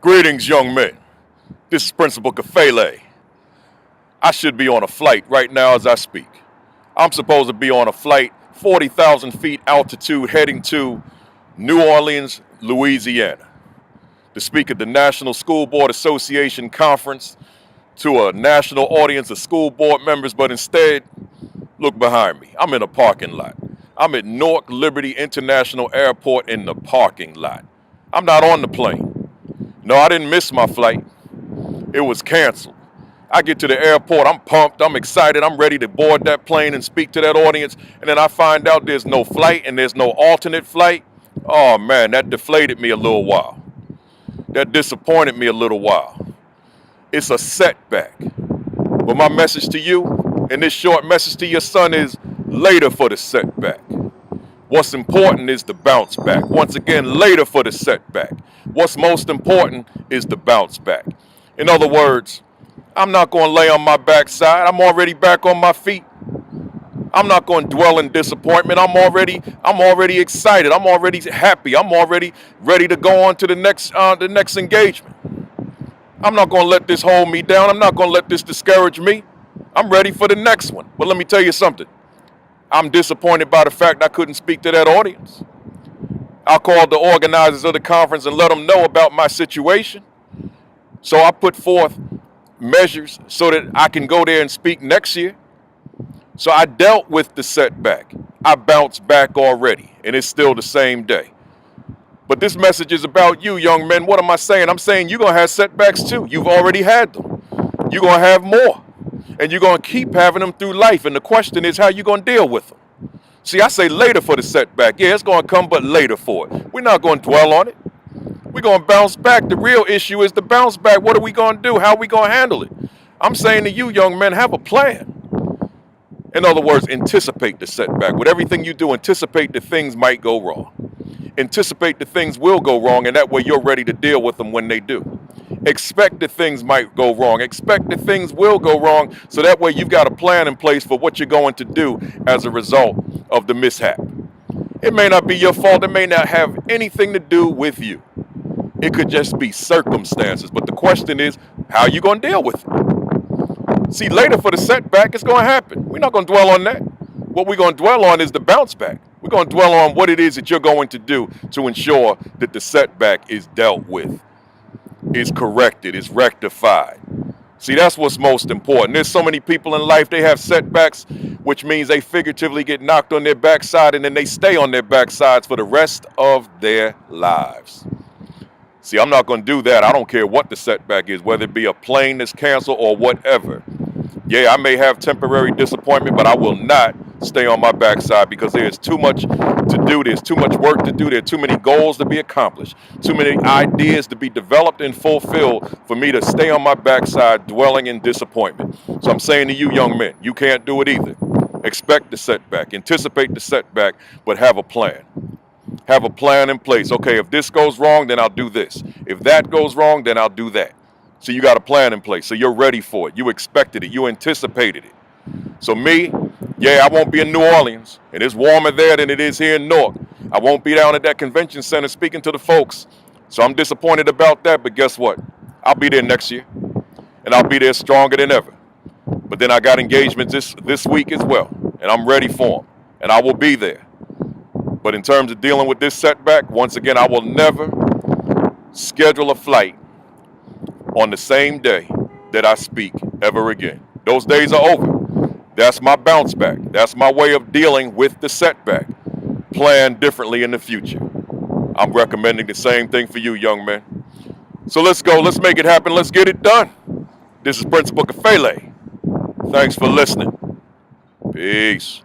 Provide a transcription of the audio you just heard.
Greetings, young men. This is Principal Kafele. I should be on a flight right now as I speak. I'm supposed to be on a flight 40,000 feet altitude heading to New Orleans, Louisiana, to speak at the National School Board Association Conference to a national audience of school board members, but instead, look behind me. I'm in a parking lot. I'm at Newark Liberty International Airport in the parking lot. I'm not on the plane. No, I didn't miss my flight. It was canceled. I get to the airport, I'm pumped, I'm excited, I'm ready to board that plane and speak to that audience, and then I find out there's no flight and there's no alternate flight. Oh man, that deflated me a little while. That disappointed me a little while. It's a setback. But my message to you, and this short message to your son, is later for the setback. What's important is the bounce back. Once again, later for the setback. What's most important is the bounce back. In other words, I'm not going to lay on my backside. I'm already back on my feet. I'm not going to dwell in disappointment. I'm already excited. I'm already happy. I'm already ready to go on to the next engagement. I'm not going to let this hold me down. I'm not going to let this discourage me. I'm ready for the next one. But let me tell you something. I'm disappointed by the fact I couldn't speak to that audience. I called the organizers of the conference and let them know about my situation. So I put forth measures so that I can go there and speak next year. So I dealt with the setback. I bounced back already, and it's still the same day. But this message is about you, young men. What am I saying? I'm saying you're going to have setbacks too. You've already had them. You're going to have more. And you're going to keep having them through life. And the question is how you're going to deal with them. See, I say later for the setback. Yeah, it's going to come, but later for it. We're not going to dwell on it. We're going to bounce back. The real issue is the bounce back. What are we going to do? How are we going to handle it? I'm saying to you, young men, have a plan. In other words, anticipate the setback. With everything you do, anticipate that things might go wrong. Anticipate that things will go wrong, and that way you're ready to deal with them when they do. Expect that things might go wrong. Expect that things will go wrong, so that way you've got a plan in place for what you're going to do as a result of the mishap. It may not be your fault. It may not have anything to do with you. It could just be circumstances. But the question is, how are you going to deal with it? See, later for the setback, it's going to happen. We're not going to dwell on that. What we're going to dwell on is the bounce back. We're going to dwell on what it is that you're going to do to ensure that the setback is dealt with, is corrected, is rectified. See, that's what's most important. There's so many people in life, they have setbacks, which means they figuratively get knocked on their backside, and then they stay on their backsides for the rest of their lives. See, I'm not going to do that. I don't care what the setback is, whether it be a plane that's canceled or whatever. Yeah, I may have temporary disappointment, but I will not stay on my backside because there's too much to do. There's too much work to do. There are too many goals to be accomplished, too many ideas to be developed and fulfilled for me to stay on my backside dwelling in disappointment. So I'm saying to you, young men, you can't do it either. Expect the setback, anticipate the setback, but have a plan. Have a plan in place. Okay, if this goes wrong, then I'll do this. If that goes wrong, then I'll do that. So you got a plan in place. So you're ready for it. You expected it. You anticipated it. So me, yeah, I won't be in New Orleans, and it's warmer there than it is here in Newark. I won't be down at that convention center speaking to the folks. So I'm disappointed about that, but guess what? I'll be there next year, and I'll be there stronger than ever. But then I got engagements this week as well, and I'm ready for them, and I will be there. But in terms of dealing with this setback, once again, I will never schedule a flight on the same day that I speak ever again. Those days are over. That's my bounce back. That's my way of dealing with the setback. Plan differently in the future. I'm recommending the same thing for you, young men. So let's go. Let's make it happen. Let's get it done. This is Principal Kafele. Thanks for listening. Peace.